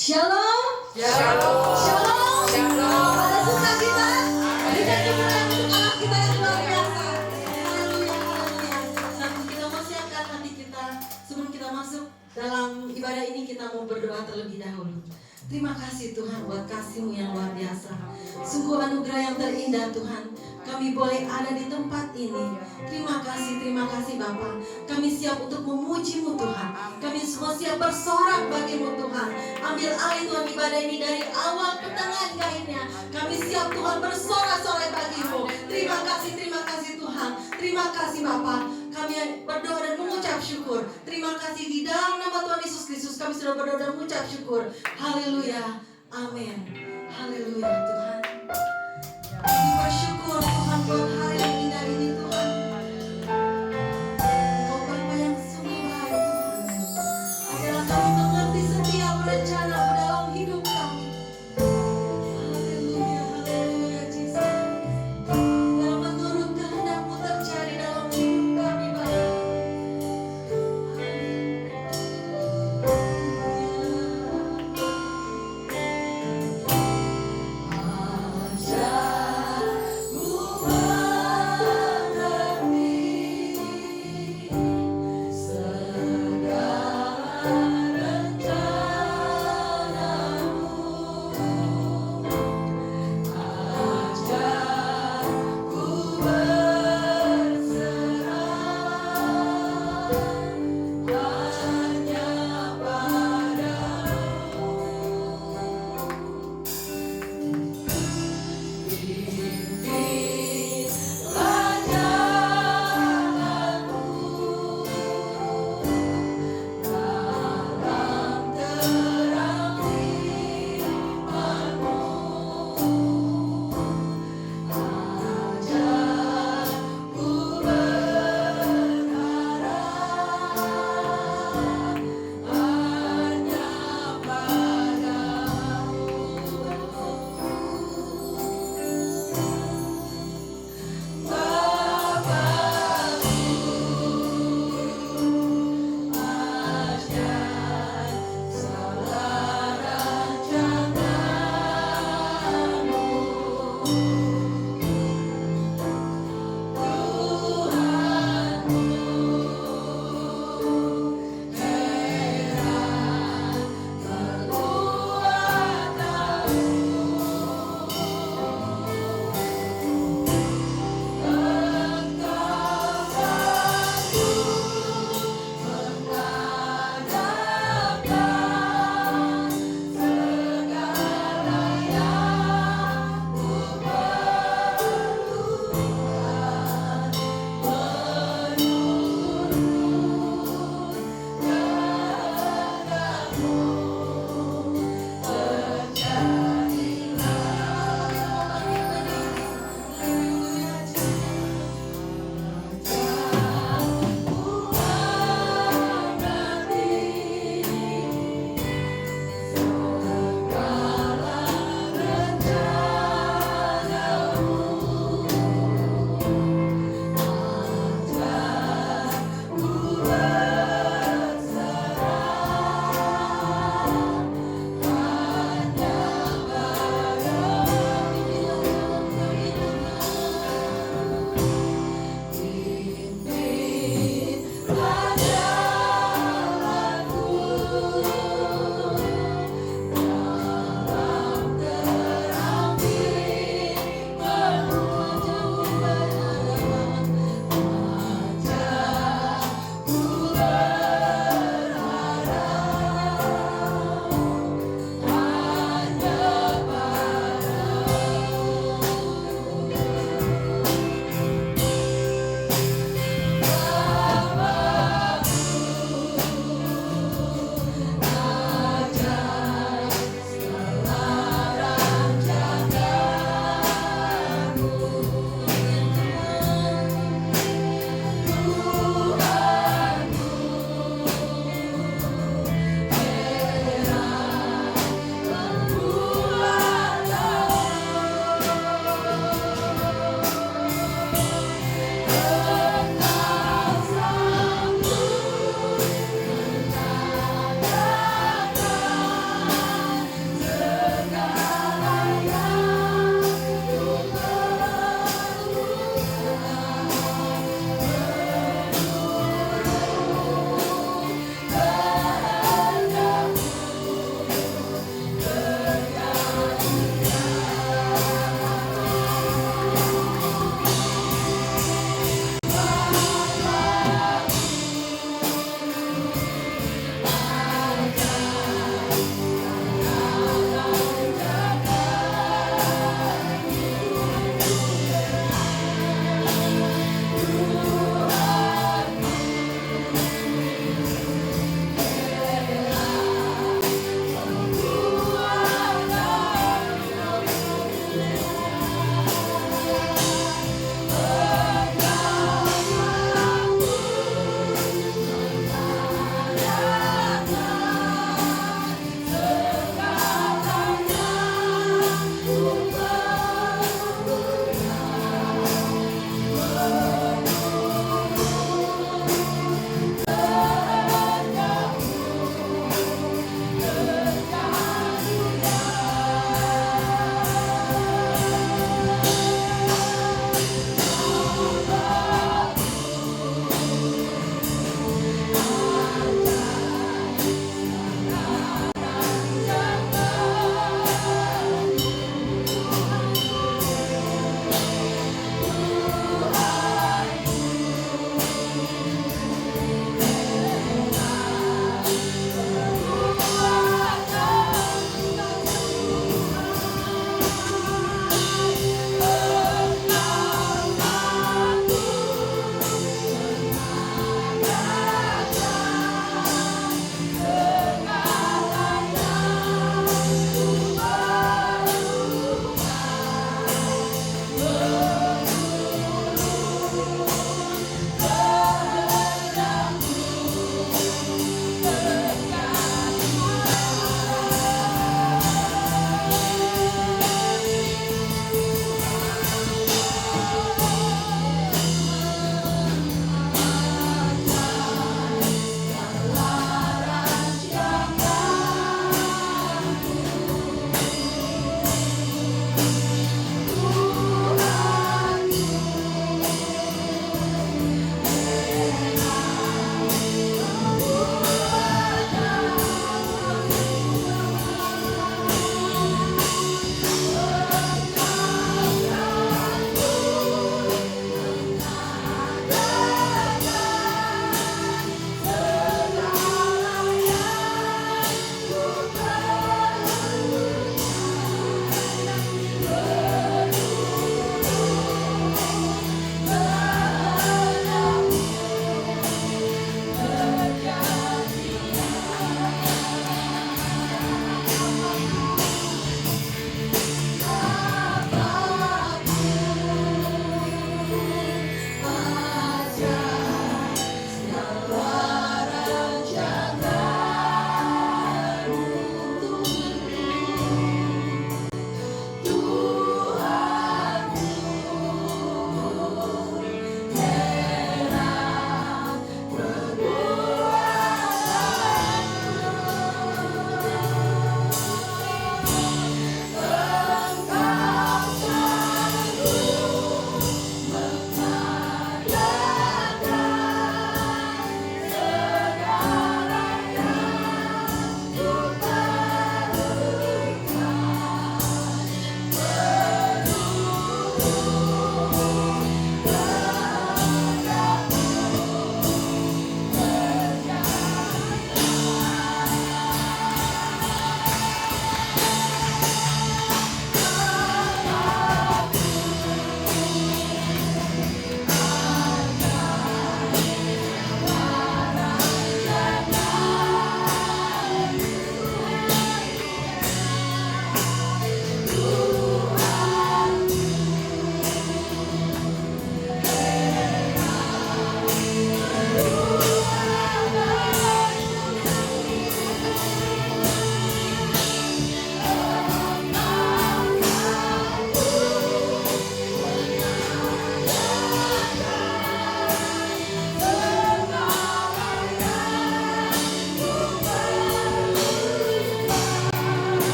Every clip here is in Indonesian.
Shalom. Shalom. Shalom. Shalom. Pada suka kita. Berikan kemuliaan untuk Allah kita yang luar biasa. Haleluya, haleluya. Sebelum kita mempersiapkan hati kita, sebelum kita masuk dalam ibadah ini, kita mau berdoa terlebih dahulu. Terima kasih Tuhan buat kasih-Mu yang luar biasa. Sungguh anugerah yang terindah Tuhan. Kami boleh ada di tempat ini. Terima kasih Bapa. Kami siap untuk memuji-Mu Tuhan. Kami semua siap bersorak bagi-Mu Tuhan. Ambil alih Tuhan ibadah ini dari awal pertengahan ke akhirnya. Kami siap Tuhan bersorak-sorai bagi-Mu. Terima kasih Tuhan. Terima kasih Bapa. Kami berdoa dan mengucap syukur. Terima kasih di dalam nama Tuhan Yesus Kristus. Kami sudah berdoa dan mengucap syukur. Haleluya. Amin. Haleluya Tuhan. Kami bersyukur Tuhan buat hari yang indah ini Tuhan. Engkau Bapa yang sungguh baik Tuhan. Ajarlah kami mengerti setiap rencana dalam hidup kami. Haleluya, haleluya Jesus. Dalam menurut kehendak-Mu terjadi dalam hidup kami Bapa. Ajarku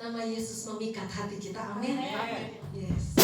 nama Yesus memikat hati kita. Amin. Yes.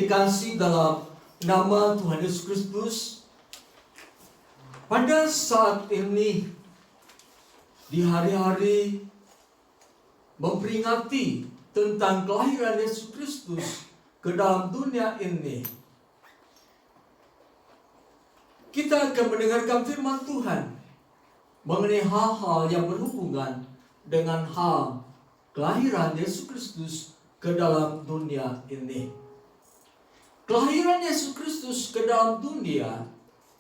dikasih dalam nama Tuhan Yesus Kristus, pada saat ini, di hari-hari memperingati tentang kelahiran Yesus Kristus ke dalam dunia ini, kita akan mendengarkan firman Tuhan mengenai hal-hal yang berhubungan dengan hal kelahiran Yesus Kristus ke dalam dunia ini. Kelahiran Yesus Kristus ke dalam dunia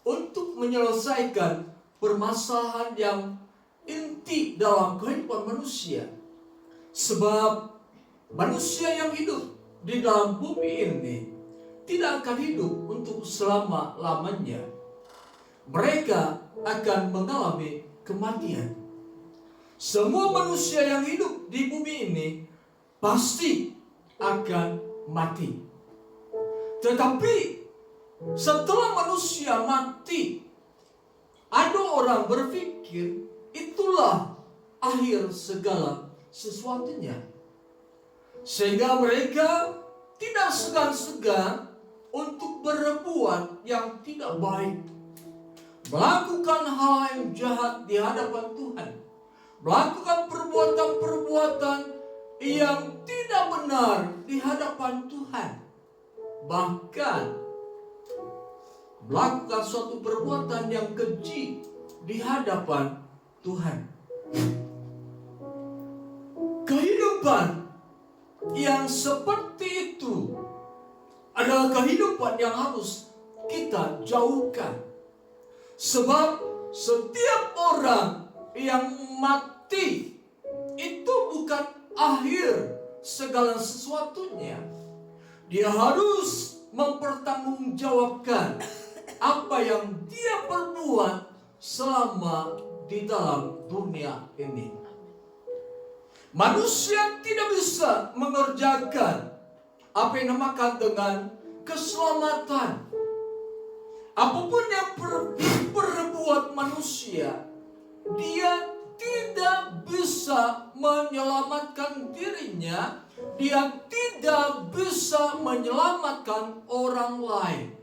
untuk menyelesaikan permasalahan yang inti dalam kehidupan manusia. Sebab manusia yang hidup di dalam bumi ini tidak akan hidup untuk selama-lamanya. Mereka akan mengalami kematian. Semua manusia yang hidup di bumi ini pasti akan mati. Tetapi setelah manusia mati, ada orang berpikir itulah akhir segala sesuatunya. Sehingga mereka tidak segan-segan untuk berbuat yang tidak baik, melakukan hal yang jahat di hadapan Tuhan, melakukan perbuatan-perbuatan yang tidak benar di hadapan Tuhan, bahkan melakukan suatu perbuatan yang keji di hadapan Tuhan. Kehidupan yang seperti itu adalah kehidupan yang harus kita jauhkan. Sebab setiap orang yang mati itu bukan akhir segala sesuatunya. Dia harus mempertanggungjawabkan apa yang dia perbuat selama di dalam dunia ini. Manusia tidak bisa mengerjakan apa yang dinamakan dengan keselamatan. Apapun yang diperbuat manusia, dia tidak bisa menyelamatkan dirinya, dia tidak bisa menyelamatkan orang lain.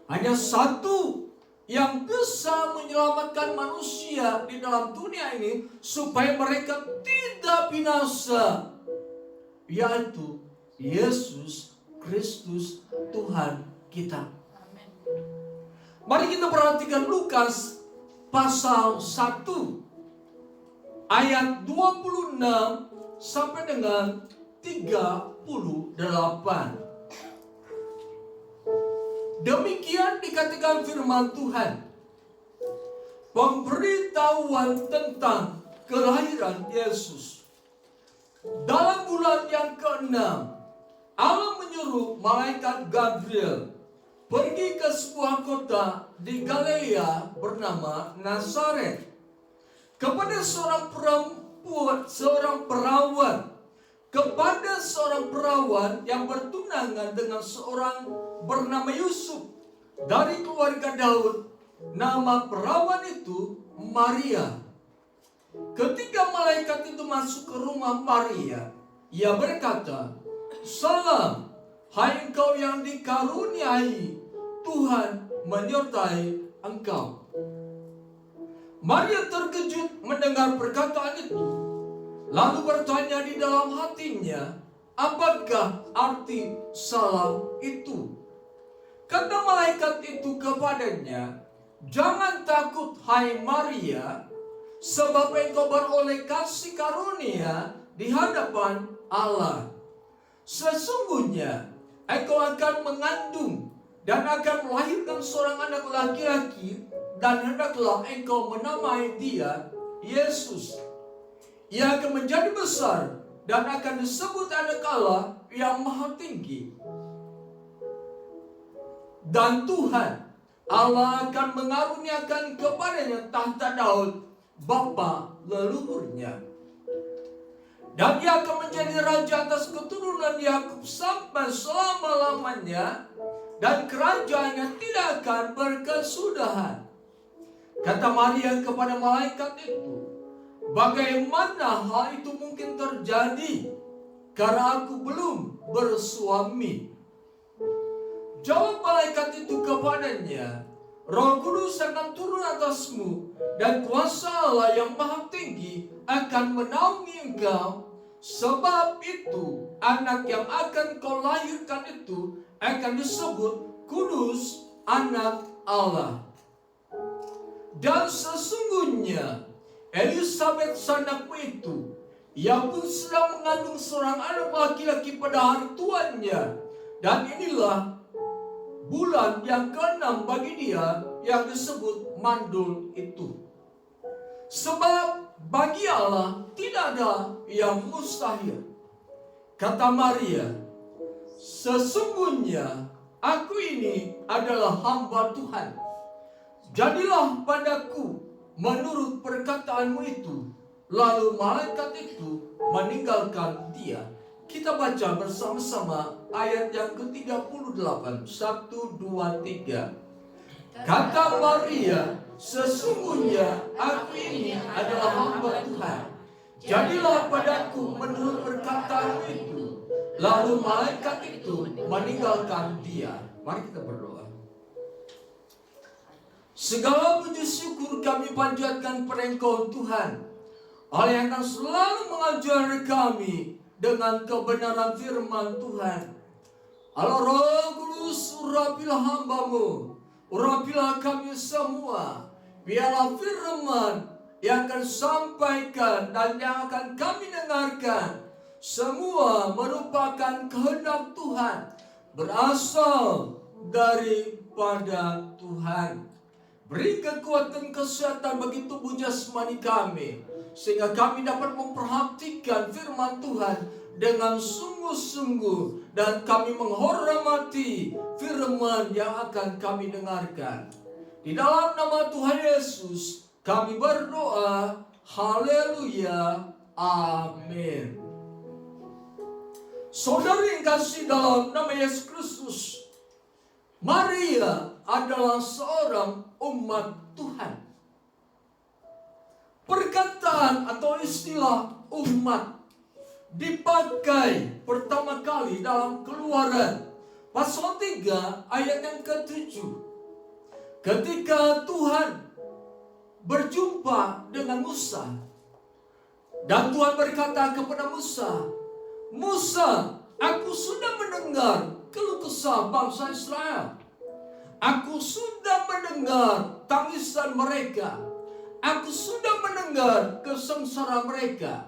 Hanya satu yang bisa menyelamatkan manusia di dalam dunia ini supaya mereka tidak binasa, yaitu Yesus Kristus Tuhan kita. Mari kita perhatikan Lukas pasal 1 ayat 26 sampai dengan 38. Demikian dikatakan firman Tuhan. Pemberitahuan tentang kelahiran Yesus. Dalam bulan yang ke-6, Allah menyuruh malaikat Gabriel pergi ke sebuah kota di Galilea bernama Nazaret kepada seorang perawan yang bertunangan dengan seorang bernama Yusuf dari keluarga Daud. Nama perawan itu Maria. Ketika malaikat itu masuk ke rumah Maria, ia berkata, "Salam, hai engkau yang dikaruniai, Tuhan menyertai engkau." Maria terkejut mendengar perkataan itu, lalu bertanya di dalam hatinya, apakah arti salam itu? Kata malaikat itu kepadanya, "Jangan takut hai Maria, sebab engkau beroleh kasih karunia di hadapan Allah. Sesungguhnya engkau akan mengandung dan akan melahirkan seorang anak laki-laki, dan hendaklah engkau menamai dia Yesus. Ia akan menjadi besar dan akan disebut anak Allah yang maha tinggi. Dan Tuhan Allah akan mengaruniakan kepadanya tahta Daud bapa leluhurnya. Dan ia akan menjadi raja atas keturunan Yakub sampai selama-lamanya, dan kerajaannya tidak akan berkesudahan." Kata Maria kepada malaikat itu, "Bagaimana hal itu mungkin terjadi? Karena aku belum bersuami." Jawab malaikat itu kepadanya, Roh Kudus akan turun atasmu, dan kuasa Allah yang maha tinggi akan menaungi engkau. Sebab itu, anak yang akan kau lahirkan itu akan disebut Kudus, anak Allah. Dan sesungguhnya Elisabet sanakmu itu, ia pun sedang mengandung seorang anak laki-laki pada hari tuannya. Dan inilah bulan yang ke-6 bagi dia yang disebut mandul itu. Sebab bagi Allah tidak ada yang mustahil. Kata Maria, sesungguhnya aku ini adalah hamba Tuhan. Jadilah padaku menurut perkataanmu itu. Lalu malaikat itu meninggalkan dia. Kita baca bersama-sama ayat yang ke-38. 1, 2, 3. Kata Maria, sesungguhnya aku ini adalah hamba Tuhan. Jadilah padaku menurut perkataanmu itu. Lalu malaikat itu meninggalkan dia. Mari kita berdoa. Segala puji syukur kami panjatkan pada Engkau Tuhan, Allah yang akan selalu mengajari kami dengan kebenaran firman Tuhan. Allah Roh Kudus, urapilah hamba-Mu, urapilah kami semua. Biarlah firman yang akan sampaikan dan yang akan kami dengarkan semua merupakan kehendak Tuhan, berasal daripada Tuhan. Beri kekuatan kesehatan bagi tubuh jasmani kami, sehingga kami dapat memperhatikan firman Tuhan dengan sungguh-sungguh, dan kami menghormati firman yang akan kami dengarkan. Di dalam nama Tuhan Yesus kami berdoa. Haleluya. Amin. Saudari yang kasih dalam nama Yesus Kristus, Maria adalah seorang umat Tuhan. Perkataan atau istilah umat dipakai pertama kali dalam Keluaran pasal 3 ayat yang ke-7. Ketika Tuhan berjumpa dengan Musa, dan Tuhan berkata kepada Musa, Musa, aku sudah mendengar keluh kesah bangsa Israel. Aku sudah mendengar tangisan mereka. Aku sudah mendengar kesengsaraan mereka.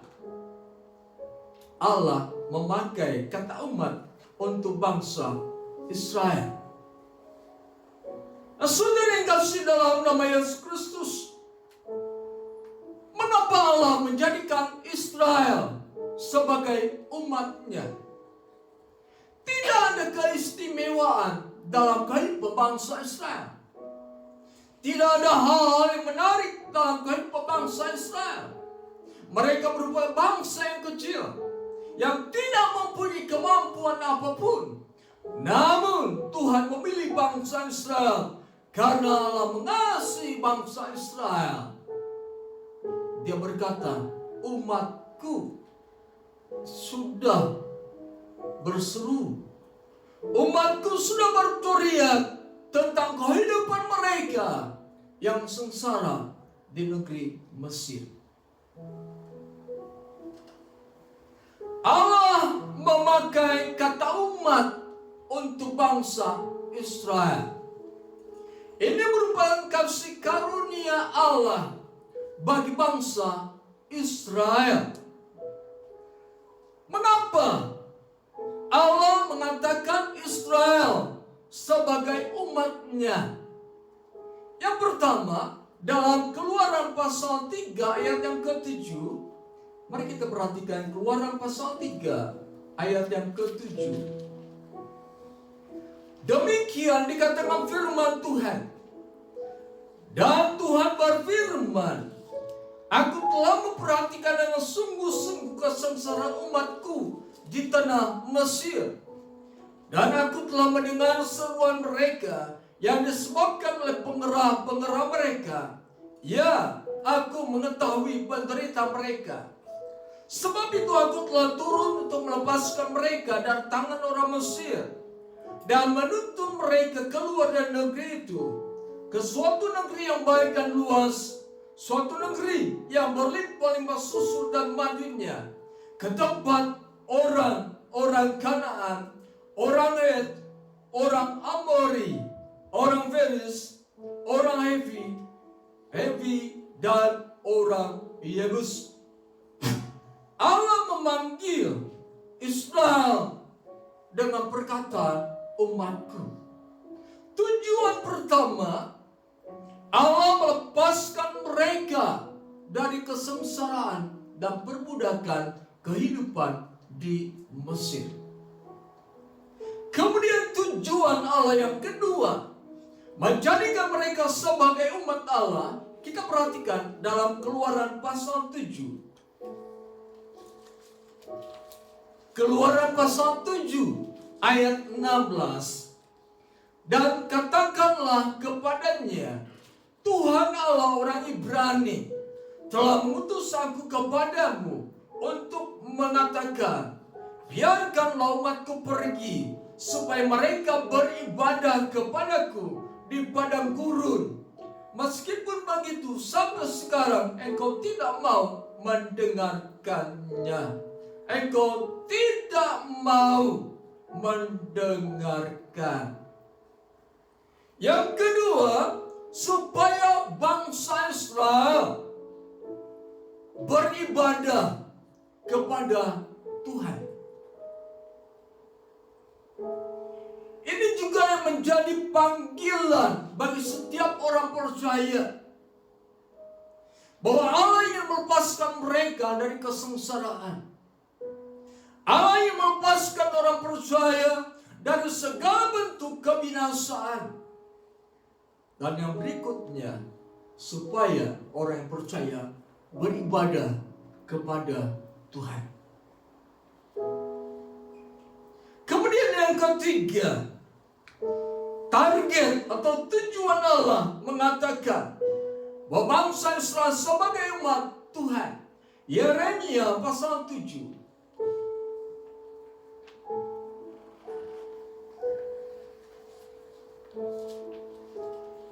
Allah memakai kata umat untuk bangsa Israel. Saudara yang kasih dalam nama Yesus Kristus, mengapa Allah menjadikan Israel sebagai umatnya? Tidak ada keistimewaan dalam kehidupan bangsa Israel. Tidak ada hal yang menarik dalam kehidupan bangsa Israel. Mereka merupakan bangsa yang kecil, yang tidak mempunyai kemampuan apapun. Namun Tuhan memilih bangsa Israel karena Allah mengasihi bangsa Israel. Dia berkata, umatku sudah berseru, umatku sudah berteriak tentang kehidupan mereka yang sengsara di negeri Mesir. Allah memakai kata umat untuk bangsa Israel. Ini merupakan kasih karunia Allah bagi bangsa Israel. Mengapa Allah mengatakan Israel sebagai umatnya? Yang pertama, dalam Keluaran pasal 3 ayat yang ke-7, mari kita perhatikan Keluaran pasal 3 ayat yang ke-7. Demikian dikatakan firman Tuhan. Dan Tuhan berfirman, aku telah memperhatikan dengan sungguh-sungguh kesengsaraan umatku di tanah Mesir. Dan aku telah mendengar seruan mereka yang disebabkan oleh pengerah-pengerah mereka. Ya, aku mengetahui penderita mereka. Sebab itu aku telah turun untuk melepaskan mereka dari tangan orang Mesir, dan menuntun mereka keluar dari negeri itu ke suatu negeri yang baik dan luas, suatu negeri yang berlimpah-limpah susu dan madunya, ke tempat orang Kanaan, orang Het, orang Amori, orang Feris, orang Hevi, dan orang Yebus. Allah memanggil Israel dengan perkataan umatku. Tujuan pertama, Allah melepaskan mereka dari kesengsaraan dan perbudakan kehidupan di Mesir. Kemudian tujuan Allah yang kedua, menjadikan mereka sebagai umat Allah. Kita perhatikan dalam Keluaran pasal 7. Keluaran pasal 7 ayat 16. Dan katakanlah kepadanya, Tuhan Allah orang Ibrani telah mengutus aku kepadamu untuk mengatakan, biarkanlah umatku pergi supaya mereka beribadah kepadaku di padang gurun. Meskipun begitu, sampai sekarang engkau tidak mau mendengarkannya. Engkau tidak mau mendengarkan. Yang kedua, supaya bangsa Israel beribadah kepada Tuhan. Ini juga yang menjadi panggilan bagi setiap orang percaya, bahwa Allah ingin melepaskan mereka dari kesengsaraan. Allah ingin melepaskan orang percaya dari segala bentuk kebinasaan. Dan yang berikutnya, supaya orang yang percaya beribadah kepada Tuhan. Kemudian yang ketiga, target atau tujuan Allah mengatakan bahwa bangsa Israel sebagai umat Tuhan. Yeremia pasal 7.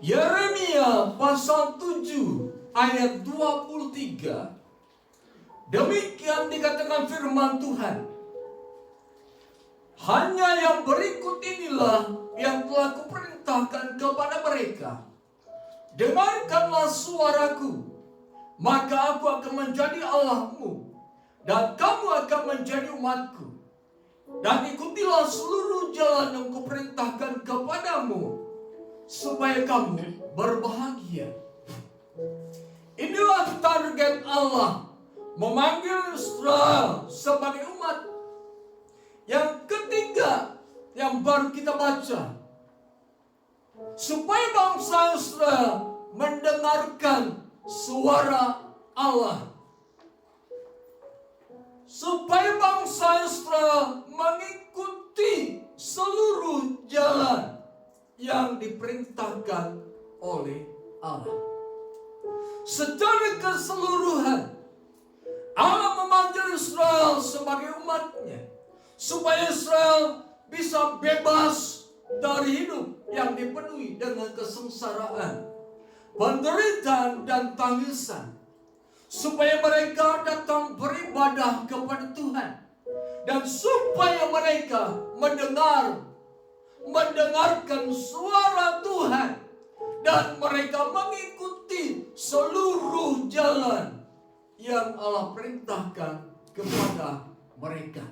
Yeremia pasal 7 ayat 23. Demikian dikatakan firman Tuhan. Hanya yang berikut inilah yang telah kuperintahkan kepada mereka. Dengarkanlah suaraku, maka aku akan menjadi Allahmu, dan kamu akan menjadi umatku. Dan ikutilah seluruh jalan yang kuperintahkan kepadamu, supaya kamu berbahagia. Inilah target Allah memanggil Israel sebagai umat. Yang ketiga yang baru kita baca, supaya bangsa Israel mendengarkan suara Allah. Supaya bangsa Israel mengikuti seluruh jalan yang diperintahkan oleh Allah. Secara keseluruhan, Allah memanggil Israel sebagai umatnya, supaya Israel bisa bebas dari hidup yang dipenuhi dengan kesengsaraan, penderitaan dan tangisan. Supaya mereka datang beribadah kepada Tuhan. Dan supaya mereka mendengarkan suara Tuhan. Dan mereka mengikuti seluruh jalan yang Allah perintahkan kepada mereka.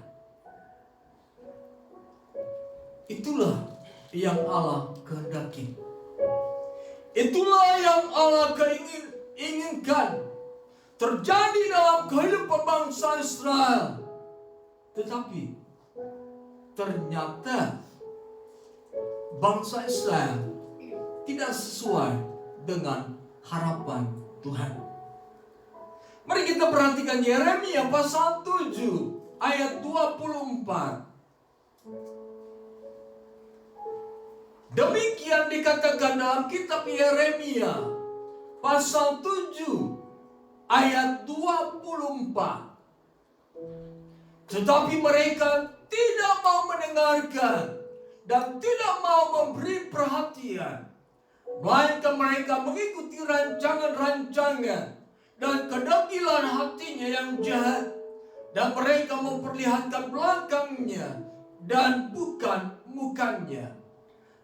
Itulah yang Allah kehendaki. Itulah yang Allah inginkan terjadi dalam kehidupan bangsa Israel. Tetapi ternyata bangsa Israel tidak sesuai dengan harapan Tuhan. Mari kita perhatikan Yeremia pasal 7 ayat 24. Demikian dikatakan dalam kitab Yeremia pasal 7 ayat 24. Tetapi mereka tidak mau mendengarkan dan tidak mau memberi perhatian, melainkan mereka mengikuti rancangan-rancangan dan kedegilan hatinya yang jahat, dan mereka memperlihatkan belakangnya dan bukan mukanya.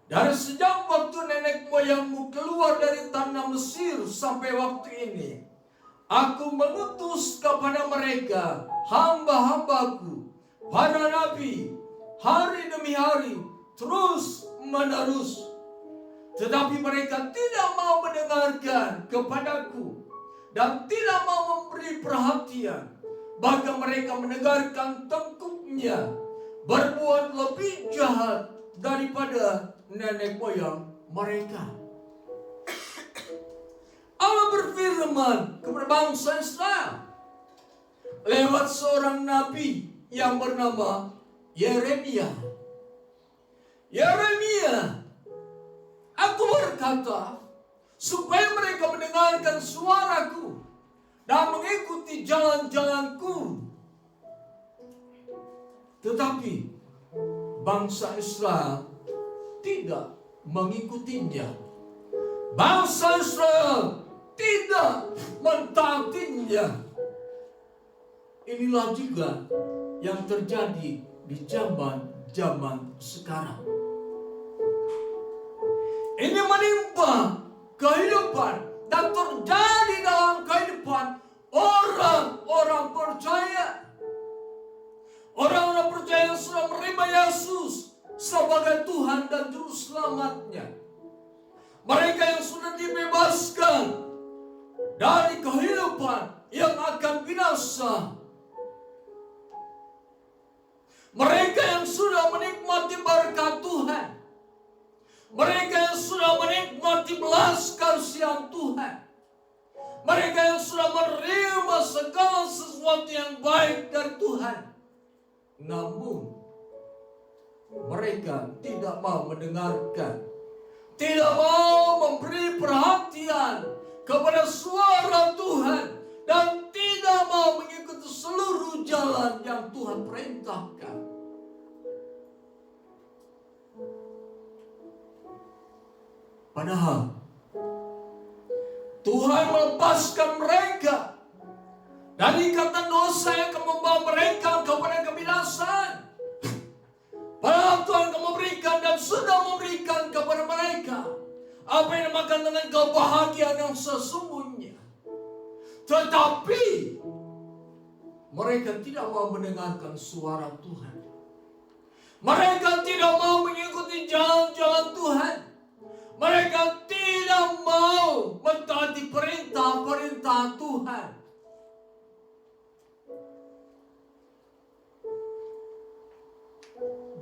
Dari sejak waktu nenek moyangmu keluar dari tanah Mesir sampai waktu ini, Aku mengutus kepada mereka hamba-hambaku, para nabi, hari demi hari, terus menerus. Tetapi mereka tidak mau mendengarkan kepadaku dan tidak mau memberi perhatian. Bahkan mereka mendengarkan tengkuknya, berbuat lebih jahat daripada nenek moyang mereka. Allah berfirman kepada bangsa Israel lewat seorang nabi yang bernama Yeremia. Yeremia, aku berkata supaya mereka mendengarkan suaraku dan mengikuti jalan-jalanku. Tetapi bangsa Israel tidak mengikutinya. Bangsa Israel tidak mentaatinya. Inilah juga yang terjadi di zaman sekarang. Ini menimpa kehidupan dan terjadi dalam kehidupan orang-orang percaya. Orang-orang percaya yang sudah menerima Yesus sebagai Tuhan dan Juru Selamatnya. Mereka yang sudah dibebaskan dari kehidupan yang akan binasa. Mereka yang sudah menikmati berkat Tuhan. Mereka yang sudah menikmati belas kasihan Tuhan. Mereka yang sudah menerima segala sesuatu yang baik dari Tuhan. Namun mereka tidak mau mendengarkan, tidak mau memberi perhatian kepada suara Tuhan, dan tidak mau mengikuti seluruh jalan yang Tuhan perintahkan. Padahal Tuhan melepaskan mereka dari ikatan dosa yang akan membawa mereka kepada kebinasaan. Padahal Tuhan akan memberikan dan sudah memberikan kepada mereka apa yang dinamakan dengan kebahagiaan yang sesungguhnya. Tetapi mereka tidak mau mendengarkan suara Tuhan. Mereka tidak mau mengikuti jalan-jalan Tuhan. Mereka tidak mau mentaati perintah-perintah Tuhan.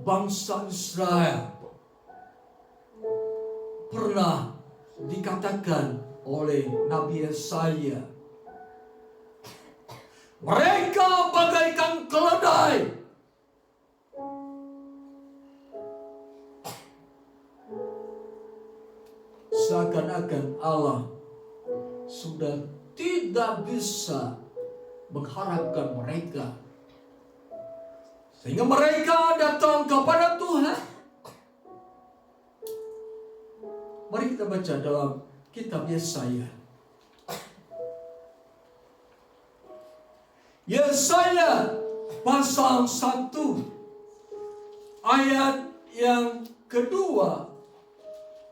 Bangsa Israel pernah dikatakan oleh Nabi Yesaya, mereka bagaikan keledai. Seakan-akan Allah sudah tidak bisa mengharapkan mereka, sehingga mereka datang kepada Tuhan. Mari kita baca dalam kitab Yesaya. Yesaya pasal 1 ayat yang kedua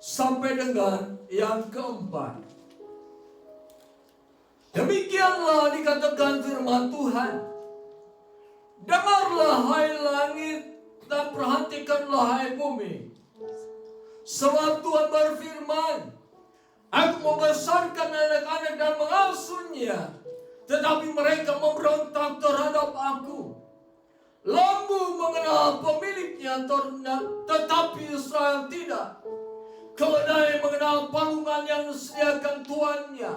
sampai dengan yang keempat. Demikianlah dikatakan firman Tuhan. Dengarlah hai langit dan perhatikanlah hai bumi. Sebab Tuhan berfirman, Aku membesarkan anak-anak dan mengasuhnya, tetapi mereka memberontak terhadap Aku. Lembu mengenal pemiliknya, tetapi Israel tidak. Keledai mengenal palungan yang disediakan tuannya,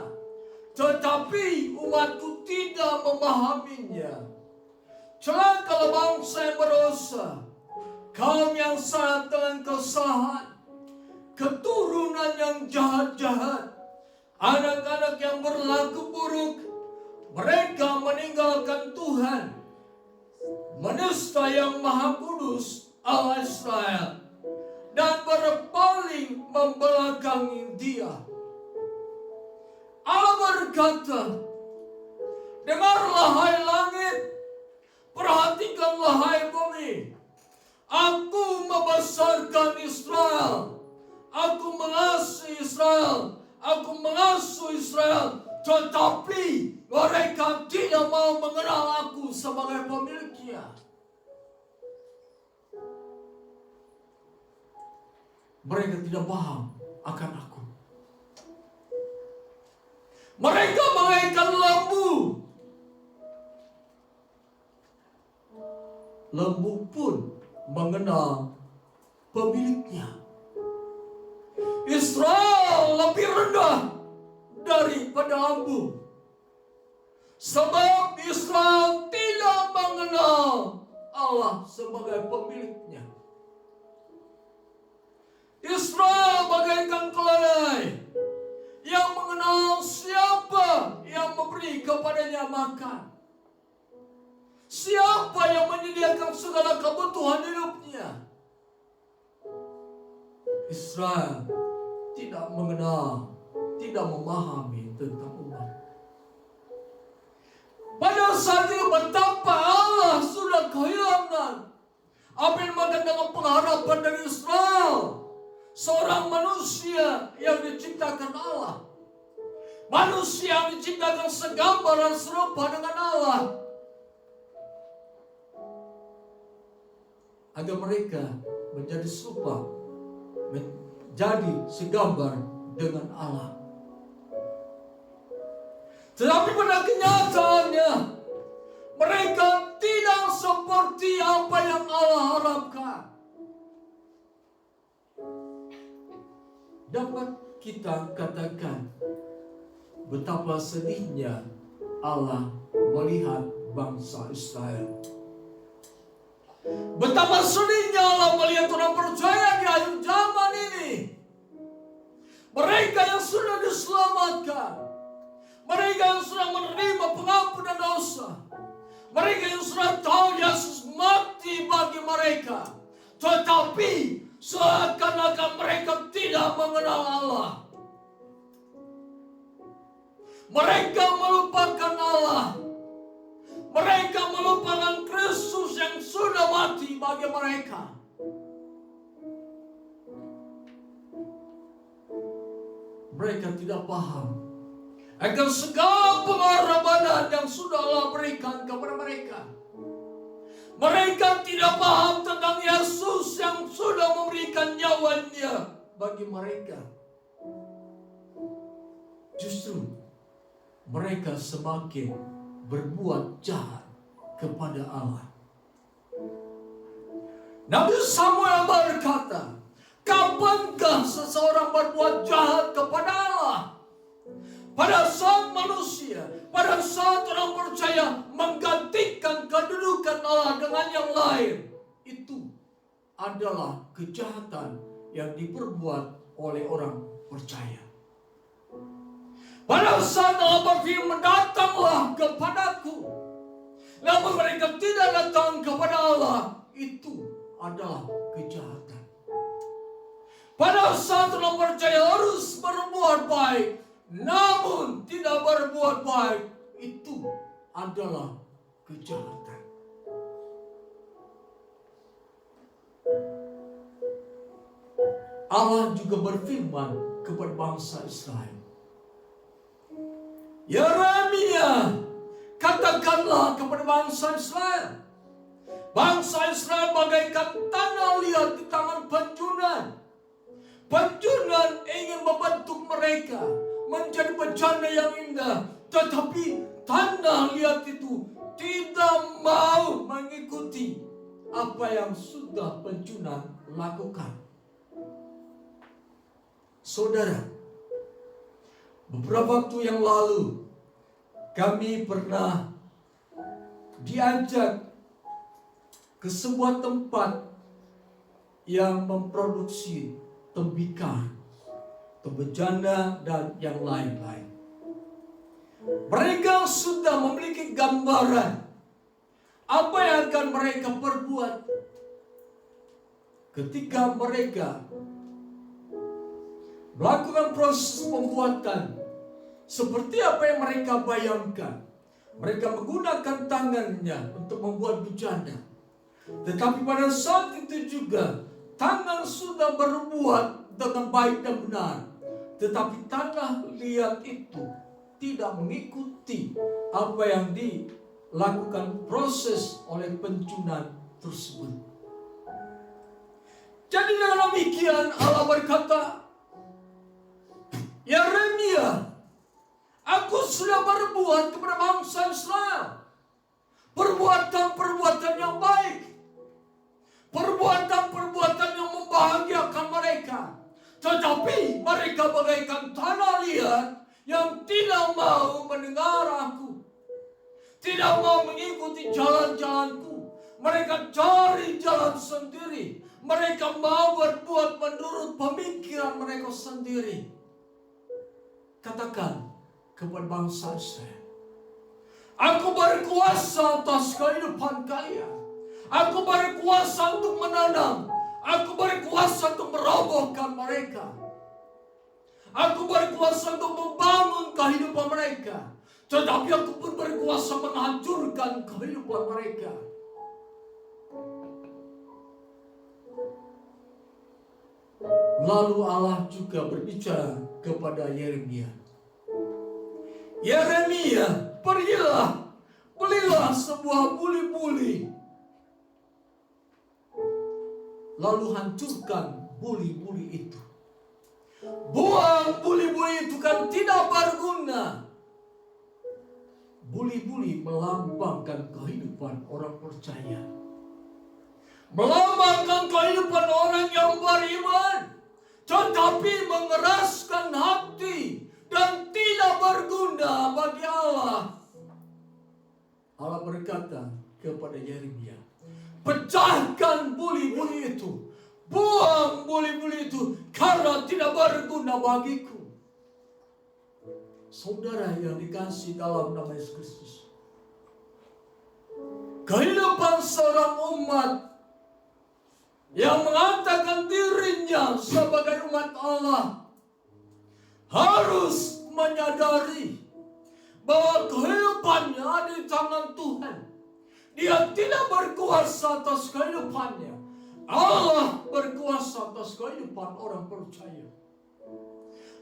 tetapi umatku tidak memahaminya. Celakalah bangsa yang berdosa, kaum yang syarat dengan kesalahan, keturunan yang jahat-jahat, anak-anak yang berlaku buruk. Mereka meninggalkan Tuhan, menista yang Maha Kudus Allah Israel. dan berpaling membelakangi dia. Allah berkata, dengarlah hai langit, perhatikanlah hai bumi. Aku membesarkan Israel. Aku mengasihi Israel. Aku mengasuh Israel. Tetapi mereka tidak mau mengenal aku sebagai pemiliknya. Mereka tidak paham akan aku. Mereka bagaikan lembu. Lembu pun mengenal pemiliknya. Israel lebih rendah daripada lembu, sebab Israel tidak mengenal Allah sebagai pemiliknya. Israel bagaikan keledai yang mengenal siapa yang memberi kepadanya makan, siapa yang menyediakan segala kebutuhan hidupnya. Israel tidak mengenal, tidak memahami tentang umat. Pada saat itu betapa Allah sudah kehilangan apa yang dimakan dengan pengharapan dari Israel, seorang manusia yang diciptakan Allah, manusia yang diciptakan segambar dan serupa dengan Allah, agar mereka menjadi serupa, menjadi segambar dengan Allah. Tetapi pada kenyataannya mereka tidak seperti apa yang Allah harapkan. Dapat kita katakan betapa sedihnya Allah melihat bangsa Israel. Betapa sedihnya Allah melihat orang percaya di akhir zaman ini. Mereka yang sudah diselamatkan, mereka yang sudah menerima pengampunan dosa, mereka yang sudah tahu Yesus mati bagi mereka, tetapi seakan-akan mereka tidak mengenal Allah. Mereka melupakan Allah. Mereka melupakan Kristus yang sudah mati bagi mereka. Mereka tidak paham akan segala pengorbanan yang sudah Allah berikan kepada mereka. Mereka tidak paham tentang Yesus yang sudah memberikan nyawanya bagi mereka. Justru mereka semakin berbuat jahat kepada Allah. Nabi Samuel berkata, kapankah seseorang berbuat jahat kepada Allah? Pada saat manusia, pada saat orang percaya menggantikan kedudukan Allah dengan yang lain, itu adalah kejahatan yang diperbuat oleh orang percaya. Pada saat Allah berfirman, datanglah kepadaku, namun mereka tidak datang kepada Allah, itu adalah kejahatan. Pada saat orang percaya harus berbuat baik, namun tidak berbuat baik, itu adalah kejahatan. Allah juga berfirman kepada bangsa Israel, Yeremia, katakanlah kepada bangsa Israel, bangsa Israel bagaikan tanah liat di tangan penjunan. Penjunan ingin membentuk mereka menjadi bejana yang indah, tetapi tanah liat itu tidak mau mengikuti apa yang sudah penjunan lakukan. Saudara, beberapa waktu yang lalu kami pernah diajak ke sebuah tempat yang memproduksi tembikar, tembejana, dan yang lain-lain. Mereka sudah memiliki gambaran apa yang akan mereka perbuat. ketika mereka melakukan proses pembuatan seperti apa yang mereka bayangkan. Mereka menggunakan tangannya untuk membuat bejana. Tetapi pada saat itu juga tangan sudah berbuat dengan baik dan benar. Tetapi tanah liat itu tidak mengikuti apa yang dilakukan proses oleh pencunan tersebut. Jadi dengan demikian Allah berkata, Yeremia, aku sudah berbuat kepada bangsa Israel perbuatan-perbuatan yang baik, perbuatan-perbuatan yang membahagiakan mereka. Tetapi mereka bagaikan tanah liat yang tidak mau mendengar aku, tidak mau mengikuti jalan-jalanku. Mereka cari jalan sendiri. Mereka mau berbuat menurut pemikiran mereka sendiri. Katakan kepada bangsa Israel, aku berkuasa atas kehidupan kalian. Aku berkuasa untuk menanam. Aku berkuasa untuk merobohkan mereka. Aku berkuasa untuk membangun kehidupan mereka. Tetapi aku pun berkuasa menghancurkan kehidupan mereka. Lalu Allah juga berbicara kepada Yeremia. Yeremia, pergilah, belilah sebuah buli-buli. Lalu hancurkan buli-buli itu. Buang buli-buli itu kan tidak berguna. Buli-buli melambangkan kehidupan orang percaya. Melambangkan kehidupan orang yang beriman. Tetapi mengeraskan hati dan tidak berguna bagi Allah. Allah berkata kepada Yeremia, pecahkan buli-buli itu. Buang buli-buli itu karena tidak berguna bagiku. Saudara yang dikasihi dalam nama Yesus Kristus, kehidupan seorang umat yang mengatakan dirinya sebagai umat Allah harus menyadari bahwa kehidupannya ada di tangan Tuhan. Dia tidak berkuasa atas kehidupannya. Allah berkuasa atas kehidupan orang percaya.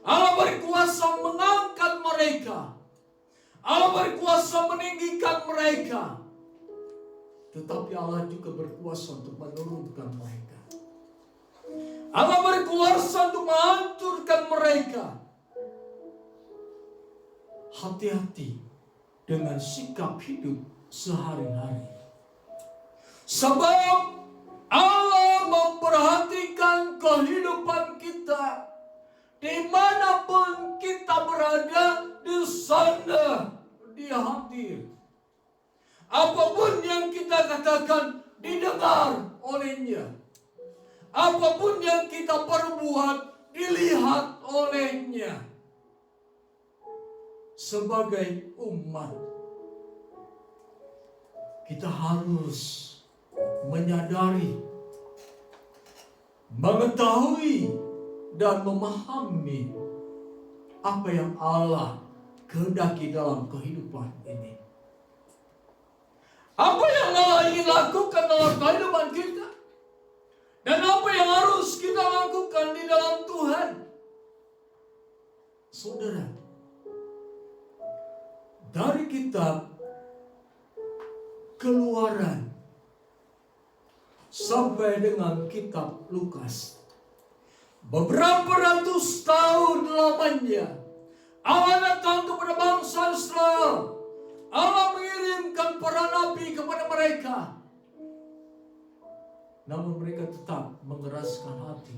Allah berkuasa mengangkat mereka. Allah berkuasa meninggikan mereka. Tetapi Allah juga berkuasa untuk menurunkan mereka. Allah berkuasa untuk menghancurkan mereka. Hati-hati dengan sikap hidup sehari-hari. Sebab Allah memperhatikan kehidupan kita. Dimanapun kita berada, di sana Dia hadir. Apapun yang kita katakan didengar olehnya. Apapun yang kita perbuat dilihat olehnya. Sebagai umat, kita harus menyadari, mengetahui, dan memahami apa yang Allah kehendaki dalam kehidupan ini. Apa yang Allah ingin lakukan dalam kehidupan kita, dan apa yang harus kita lakukan di dalam Tuhan. Saudara, dari kitab Keluaran sampai dengan kitab Lukas, beberapa ratus tahun lamanya Allah datang kepada bangsa Israel. Allah mengirimkan para nabi kepada mereka. Namun mereka tetap mengeraskan hati.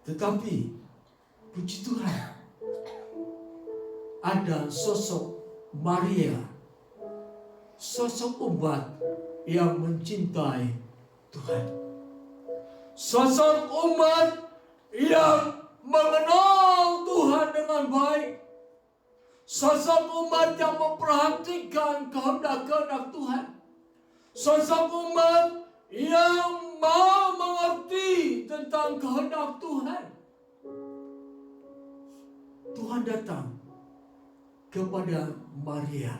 Tetapi puji Tuhan, ada sosok Maria, sosok umat yang mencintai Tuhan. Sosok umat yang mengenal Tuhan dengan baik. Sosok umat yang memperhatikan kehendak-kehendak Tuhan. Sosok umat yang mau mengerti tentang kehendak Tuhan. Tuhan datang kepada Maria.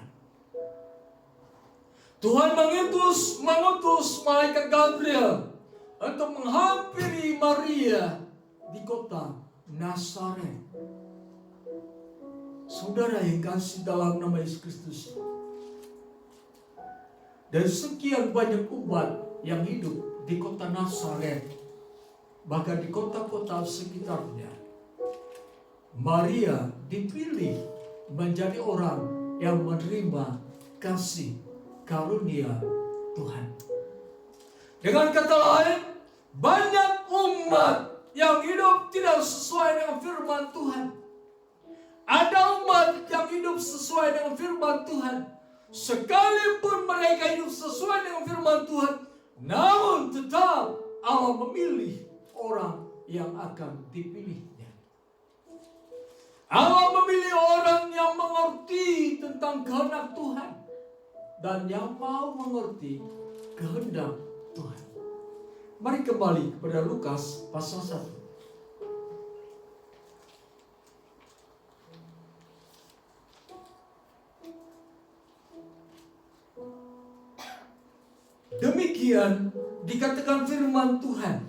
Tuhan mengutus malaikat Gabriel untuk menghampiri Maria di kota Nazaret. Saudara yang kasih dalam nama Yesus Kristus, dari sekian banyak umat yang hidup di kota Nazaret, bahkan di kota-kota sekitarnya, Maria dipilih menjadi orang yang menerima kasih karunia Tuhan. Dengan kata lain, banyak umat yang hidup tidak sesuai dengan firman Tuhan. Ada umat yang hidup sesuai dengan firman Tuhan. Sekalipun mereka hidup sesuai dengan firman Tuhan, namun tetap Allah memilih orang yang akan dipilihnya. Allah memilih orang yang mengerti tentang kehendak Tuhan dan yang mau mengerti kehendak Tuhan. Mari kembali kepada Lukas pasal 1. Demikian dikatakan firman Tuhan.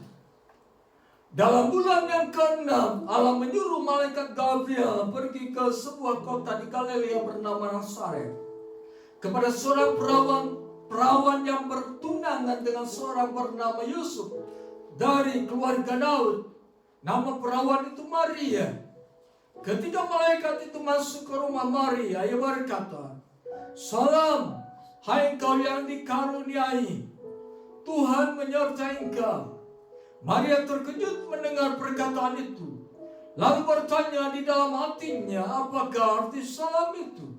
Dalam bulan yang ke-6, Allah menyuruh malaikat Gabriel pergi ke sebuah kota di Galilea bernama Nazaret, kepada seorang perawan yang bertunangan dengan seorang bernama Yusuf dari keluarga Daud. Nama perawan itu Maria. Ketika malaikat itu masuk ke rumah Maria, ia berkata, "Salam, hai engkau yang dikaruniai, Tuhan menyertai engkau." Maria terkejut mendengar perkataan itu, lalu bertanya di dalam hatinya, apakah arti salam itu?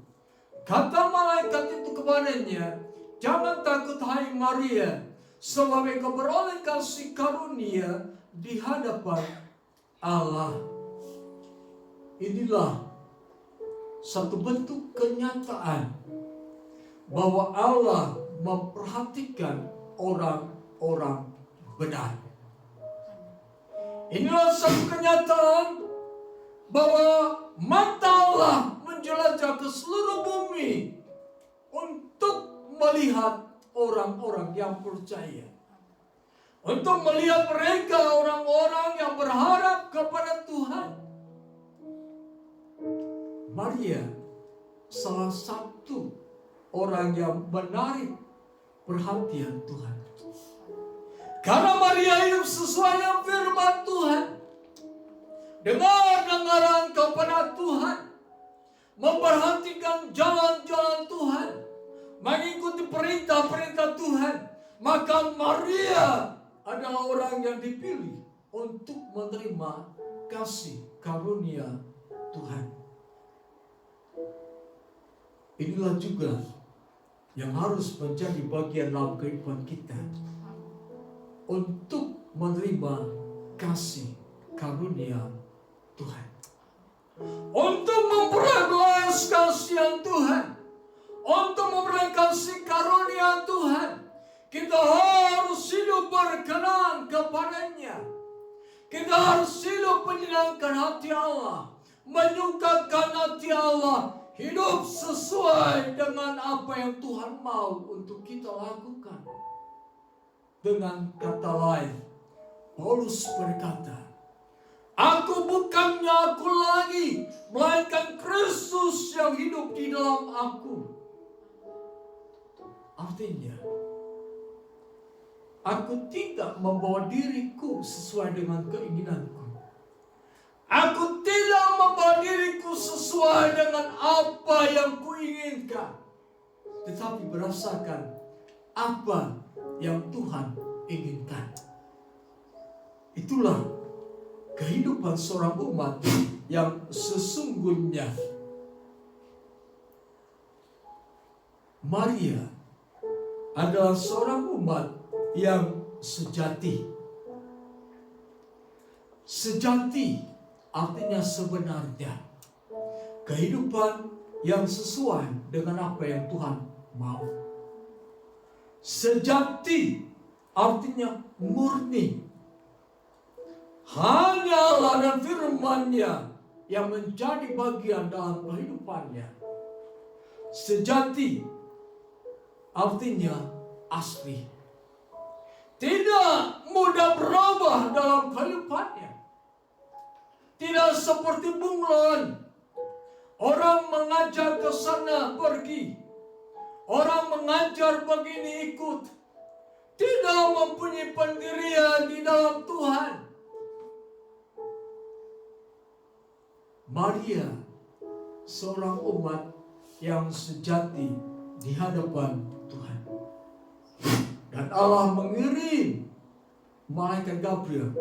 Kata malaikat itu kepadanya, "Jangan takut hai Maria, sebab engkau beroleh kasih karunia di hadapan Allah." Inilah satu bentuk kenyataan bahwa Allah memperhatikan orang-orang benar. Inilah satu kenyataan bahwa mata Allah menjelajah ke seluruh bumi untuk melihat orang-orang yang percaya. Untuk melihat mereka orang-orang yang berharap kepada Tuhan. Maria salah satu orang yang menarik perhatian Tuhan. Karena Maria hidup sesuai dengan firman Tuhan. Dengar-dengaran kepada Tuhan. Memperhatikan jalan-jalan Tuhan. Mengikuti perintah-perintah Tuhan. Maka Maria adalah orang yang dipilih untuk menerima kasih karunia Tuhan. Inilah juga yang harus menjadi bagian dalam kehidupan kita. Untuk menerima kasih karunia Tuhan. Untuk memperoleh belas kasihan Tuhan. Untuk memperoleh kasih karunia Tuhan. Kita harus hidup berkenan kepadanya. Kita harus hidup menyenangkan hati Allah. Menyukakan hati Allah. Hidup sesuai dengan apa yang Tuhan mau untuk kita lakukan. Dengan kata lain, Paulus berkata, "Aku bukannya aku lagi, melainkan Kristus yang hidup di dalam aku." Artinya, aku tidak membawa diriku sesuai dengan keinginanku. Aku tidak membawa diriku sesuai dengan apa yang kuinginkan, tetapi berdasarkan apa yang Tuhan inginkan. Itulah kehidupan seorang umat yang sesungguhnya. Maria adalah seorang umat yang sejati. Sejati artinya sebenarnya. Kehidupan yang sesuai dengan apa yang Tuhan mau. Sejati artinya murni. Hanya Allah dan firman-Nya yang menjadi bagian dalam kehidupannya. Sejati artinya asli. Tidak mudah berubah dalam kehidupannya. Tidak seperti bunglon. Orang mengajar ke sana pergi. Orang mengajar begini ikut. Tidak mempunyai pendirian di dalam Tuhan. Maria, seorang umat yang sejati di hadapan Tuhan. Dan Allah mengirim malaikat Gabriel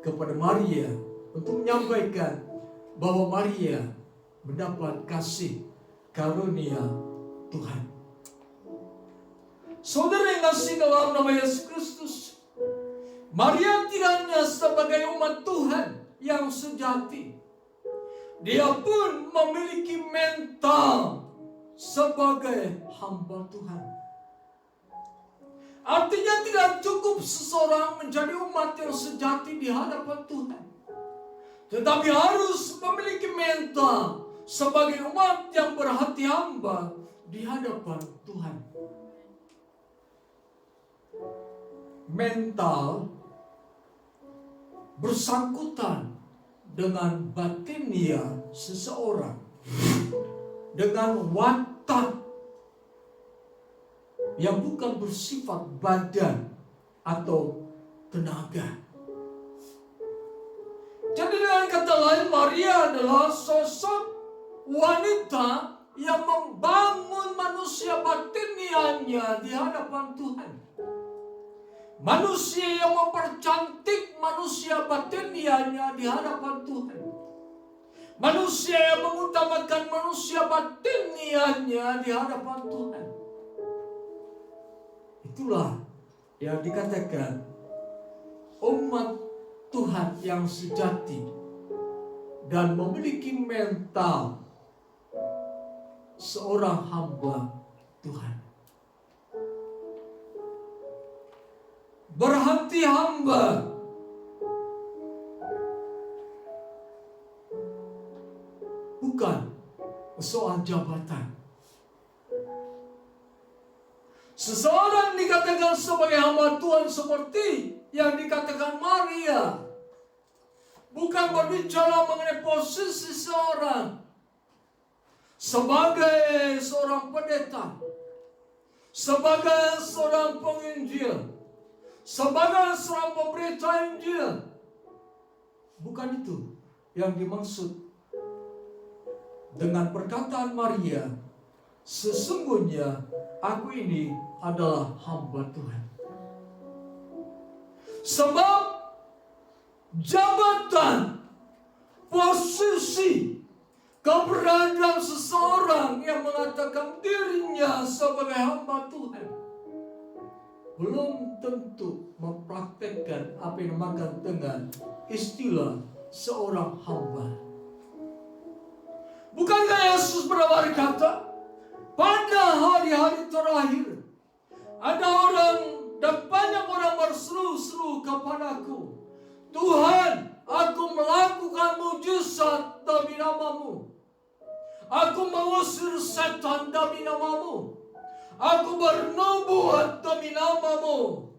kepada Maria untuk menyampaikan bahwa Maria mendapat kasih karunia Tuhan. Saudara yang kasih dalam nama Yesus Kristus, Maria tidak hanya sebagai umat Tuhan yang sejati, dia pun memiliki mental sebagai hamba Tuhan. Artinya tidak cukup seseorang menjadi umat yang sejati di hadapan Tuhan, tetapi harus memiliki mental sebagai umat yang berhati hamba di hadapan Tuhan. Mental bersangkutan dengan batinia seseorang, dengan watak yang bukan bersifat badan atau tenaga. Jadi dengan kata lain, Maria adalah sosok wanita yang membangun manusia batiniannya di hadapan Tuhan. Manusia yang mempercantik manusia batiniannya di hadapan Tuhan. Manusia yang mengutamakan manusia batiniannya di hadapan Tuhan. Itulah yang dikatakan umat Tuhan yang sejati dan memiliki mental seorang hamba Tuhan. Berhati hamba bukan soal jabatan. Seseorang dikatakan sebagai hamba Tuhan seperti yang dikatakan Maria, bukan berbicara mengenai posisi seorang sebagai seorang pendeta, sebagai seorang penginjil, sebagai seorang pemberita Injil. Bukan itu yang dimaksud dengan perkataan Maria, sesungguhnya aku ini adalah hamba Tuhan. Sebab jabatan, posisi, keberadaan seseorang yang mengatakan dirinya sebagai hamba Tuhan belum tentu mempraktekkan apa yang dinamakan dengan istilah seorang hamba. Bukankah Yesus pernah berkata, pada hari-hari terakhir ada orang dan banyak orang berseru-seru kepadaku, Tuhan, aku melakukan mujizat demi nama-Mu. Aku mengusir setan demi nama-Mu. Aku bernubuat demi nama-Mu.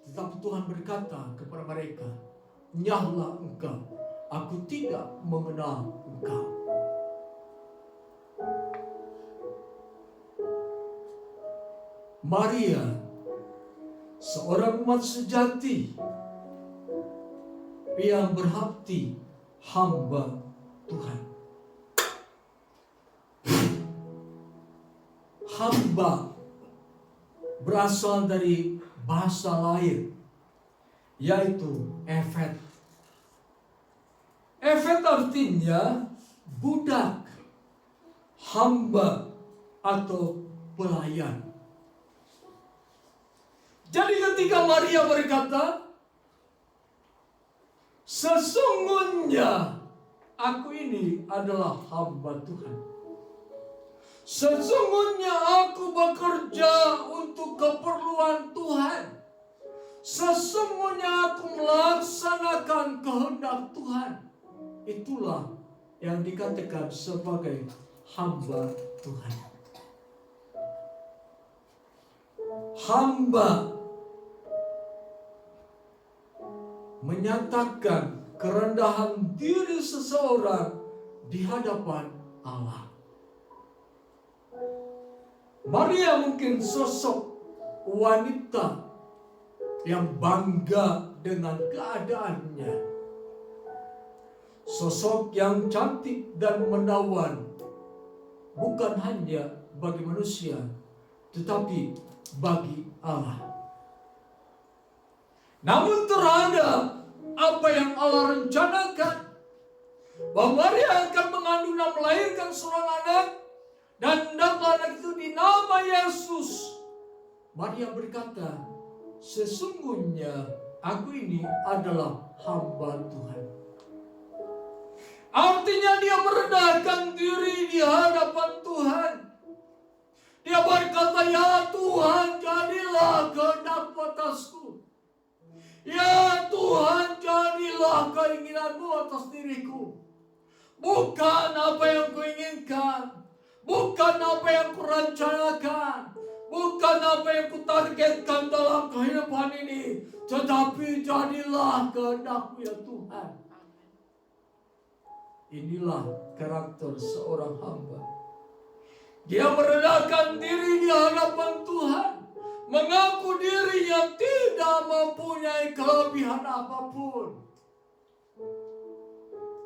Tetapi Tuhan berkata kepada mereka, nyahlah engkau, aku tidak mengenal engkau. Maria, seorang umat sejati yang berhati hamba Tuhan. Hamba berasal dari bahasa lain, yaitu Efet. Efet artinya budak, hamba, atau pelayan. Jadi ketika Maria berkata, sesungguhnya aku ini adalah hamba Tuhan. Sesungguhnya aku bekerja untuk keperluan Tuhan. Sesungguhnya aku melaksanakan kehendak Tuhan. Itulah yang dikatakan sebagai hamba Tuhan. Hamba menyatakan kerendahan diri seseorang di hadapan Allah. Maria mungkin sosok wanita yang bangga dengan keadaannya. Sosok yang cantik dan menawan, bukan hanya bagi manusia, tetapi bagi Allah. Namun terhadap apa yang Allah rencanakan, bahwa Maria akan mengandung dan melahirkan seorang anak, dan hendaklah anak itu dinama Yesus. Maria berkata, sesungguhnya aku ini adalah hamba Tuhan. Artinya dia merendahkan diri di hadapan Tuhan. Dia berkata, ya Tuhan, jadilah kehendak-Mu atasku. Ya Tuhan, jadilah keinginanmu atas diriku. Bukan apa yang kuinginkan, bukan apa yang kurencanakan, bukan apa yang kutargetkan dalam kehidupan ini, tetapi jadilah kehendak-Mu ya Tuhan. Inilah karakter seorang hamba. Dia merendahkan diri di hadapan Tuhan, mengaku dirinya tidak mempunyai kelebihan apapun.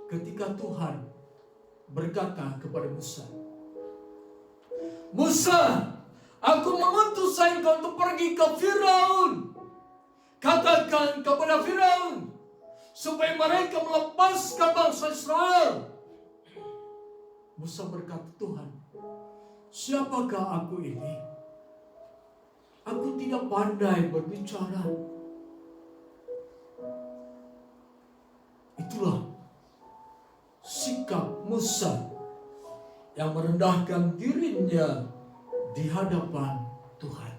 Ketika Tuhan berkata kepada Musa, Musa, aku mengutus engkau untuk pergi ke Firaun. Katakan kepada Firaun supaya mereka melepaskan bangsa Israel. Musa berkata, Tuhan, siapakah aku ini? Aku tidak pandai berbicara. Itulah sikap Musa yang merendahkan dirinya di hadapan Tuhan.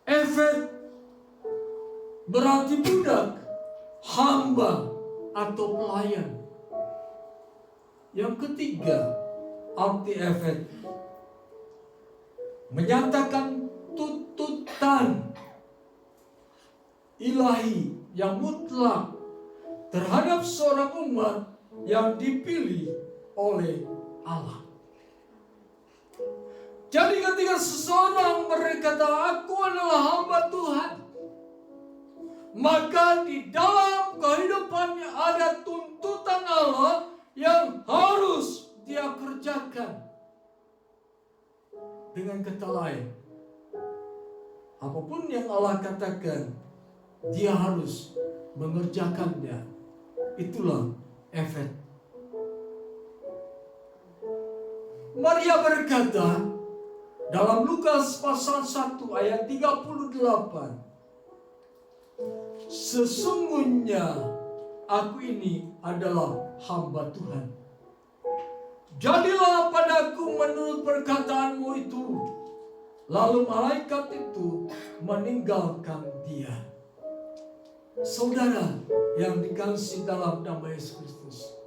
Efet berarti budak, hamba atau pelayan. Yang ketiga, arti efet menyatakan tuntutan ilahi yang mutlak terhadap seorang umat yang dipilih oleh Allah. Jadi ketika seseorang berkata, aku adalah hamba Tuhan, maka di dalam kehidupannya ada tuntutan Allah yang harus dia kerjakan. Dengan kata lain, apapun yang Allah katakan, dia harus mengerjakannya. Itulah efek. Maria berkata dalam Lukas pasal 1 ayat 38, sesungguhnya aku ini adalah hamba Tuhan. Jadilah padaku menurut perkataanmu itu. Lalu malaikat itu meninggalkan dia. Saudara yang dikasihi dalam nama Yesus Kristus,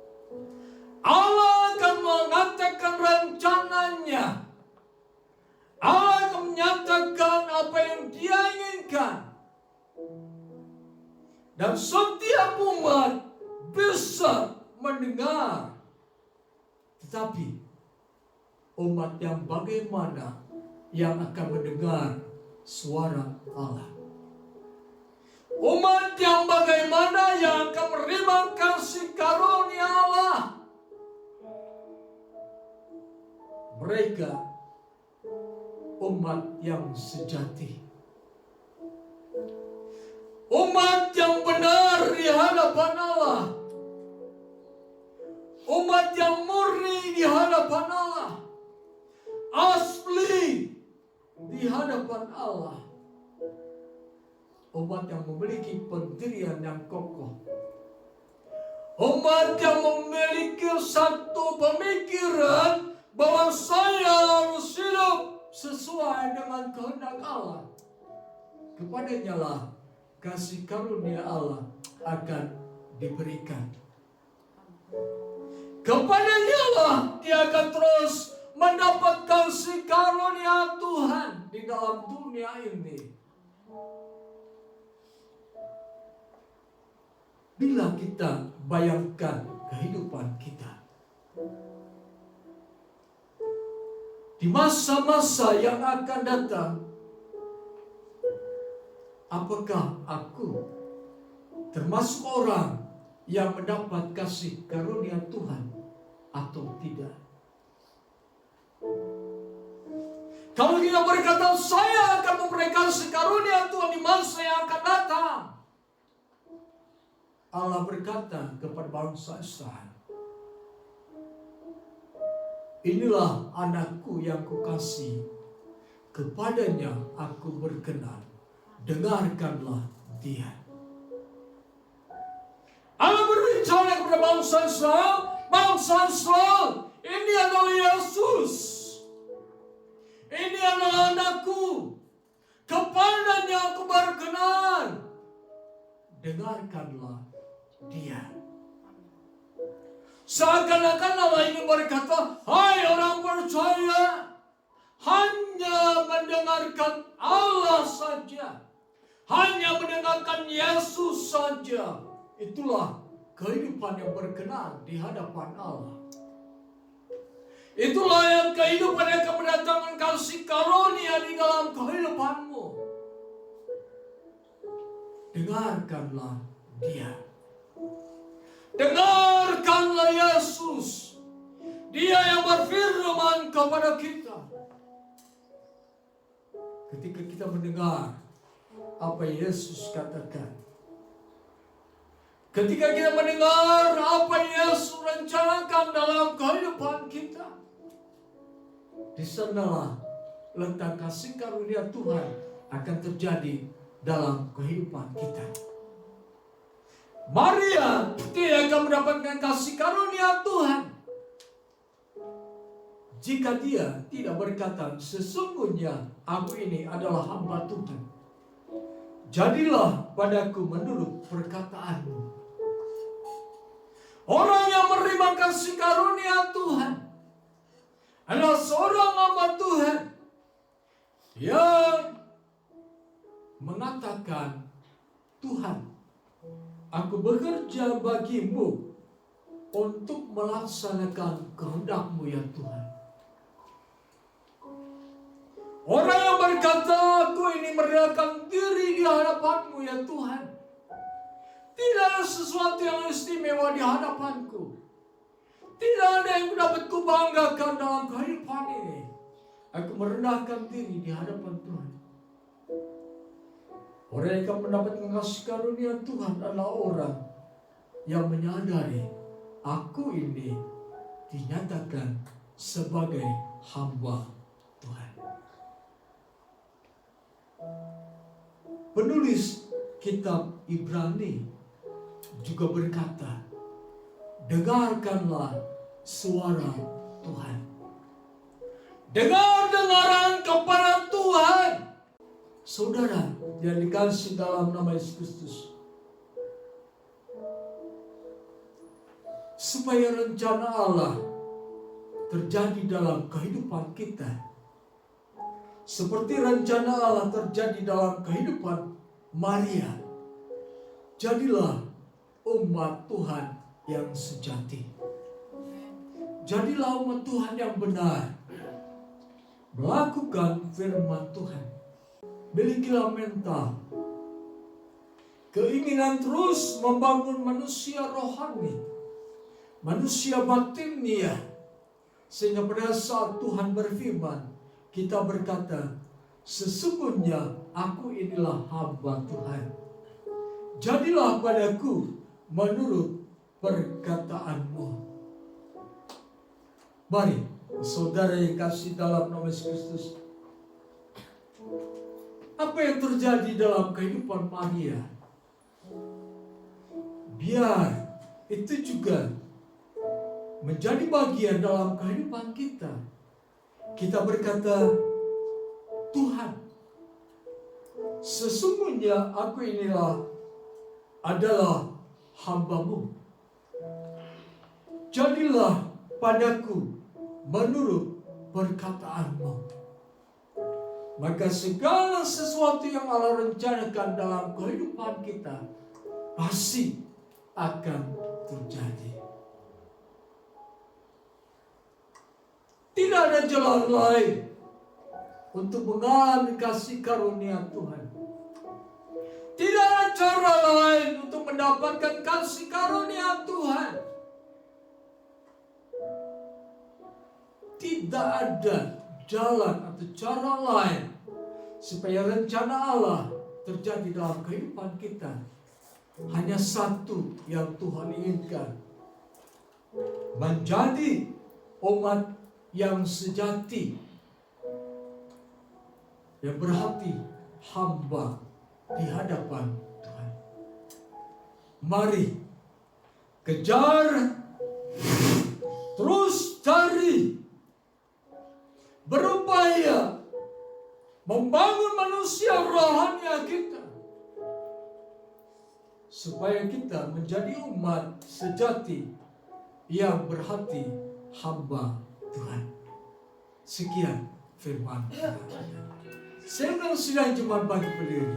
Allah akan mengatakan rencananya. Allah akan menyatakan apa yang Dia inginkan. Dan setiap umat bisa mendengar. Tetapi umat yang bagaimana yang akan mendengar suara Allah? Umat yang bagaimana yang akan menerima kasih karunia Allah? Mereka umat yang sejati, umat yang benar di hadapan Allah, umat yang murni di hadapan Allah, asli di hadapan Allah, umat yang memiliki pendirian yang kokoh, umat yang memiliki satu pemikiran bahwa saya harus hidup sesuai dengan kehendak Allah, kepadanya lah kasih karunia Allah akan diberikan. Kepadanya lah dia akan terus mendapat kasih karunia Tuhan di dalam dunia ini. Bila kita bayangkan kehidupan kita di masa-masa yang akan datang, apakah aku termasuk orang yang mendapat kasih karunia Tuhan atau tidak? Kalau kita berkata saya akan memperoleh kasih karunia Tuhan di masa yang akan datang, Allah berkata kepada bangsa Israel, inilah anakku yang kukasihi, kepadanya aku berkenan, dengarkanlah dia. Allah berbicara kepada bangsa Israel, ini adalah Yesus, ini adalah anakku, kepadanya aku berkenan, dengarkanlah dia. Seakan-akan Allah ingin berkata, hai orang percaya, hanya mendengarkan Allah saja, hanya mendengarkan Yesus saja, itulah kehidupan yang berkenan di hadapan Allah. Itulah yang kehidupan yang akan mendatangkan kasih karunia di dalam kehidupanmu. Dengarkanlah dia. Dengarkanlah Yesus. Dia yang berfirman kepada kita. Ketika kita mendengar apa Yesus katakan, ketika kita mendengar apa Yesus rencanakan dalam kehidupan kita, di sanalah letak kasih karunia Tuhan akan terjadi dalam kehidupan kita. Maria tidak akan mendapatkan kasih karunia Tuhan jika dia tidak berkata, sesungguhnya aku ini adalah hamba Tuhan, jadilah padaku menurut perkataanmu. Orang yang menerima kasih karunia Tuhan adalah seorang hamba Tuhan yang mengatakan, Tuhan, aku bekerja bagimu untuk melaksanakan kehendak-Mu ya Tuhan. Orang yang berkata, aku ini merendahkan diri di hadapan-Mu ya Tuhan. Tidak ada sesuatu yang istimewa di hadapanku. Tidak ada yang dapat kubanggakan dalam kehidupan ini. Aku merendahkan diri di hadapan Tuhan. Orang yang akan mendapatkan kasih karunia Tuhan adalah orang yang menyadari, aku ini dinyatakan sebagai hamba Tuhan. Penulis kitab Ibrani juga berkata, dengarkanlah suara Tuhan. Dengar-dengaran kepada Tuhan. Saudara yang dikasihi dalam nama Yesus Kristus, supaya rencana Allah terjadi dalam kehidupan kita, seperti rencana Allah terjadi dalam kehidupan Maria, jadilah umat Tuhan yang sejati. Jadilah umat Tuhan yang benar, melakukan firman Tuhan. Milikilah mental, keinginan terus membangun manusia rohani, manusia batinnya, sehingga pada saat Tuhan berfirman, kita berkata, sesungguhnya aku inilah hamba Tuhan, jadilah padaku menurut perkataanmu. Mari saudara yang kasih dalam nama Yesus Kristus, apa yang terjadi dalam kehidupan Maria, biar itu juga menjadi bagian dalam kehidupan kita. Kita berkata, Tuhan, sesungguhnya aku inilah adalah hamba-Mu. Jadilah padaku menurut perkataan-Mu. Maka segala sesuatu yang Allah rencanakan dalam kehidupan kita pasti akan terjadi. Tidak ada jalan lain untuk mengalami kasih karunia Tuhan. Tidak ada cara lain untuk mendapatkan kasih karunia Tuhan. Tidak ada jalan atau cara lain supaya rencana Allah terjadi dalam kehidupan kita. Hanya satu yang Tuhan inginkan, menjadi umat yang sejati, yang berhati hamba di hadapan Tuhan. Mari kejar, terus cari, berupaya membangun manusia rohani kita, supaya kita menjadi umat sejati yang berhati hamba Tuhan. Sekian firman Tuhan. Saya akan sidang jemaat bagi berdiri.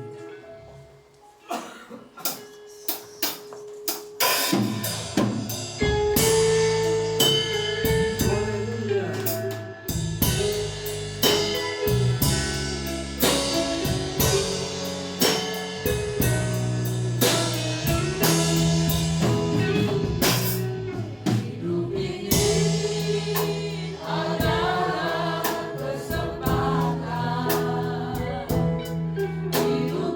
Hidup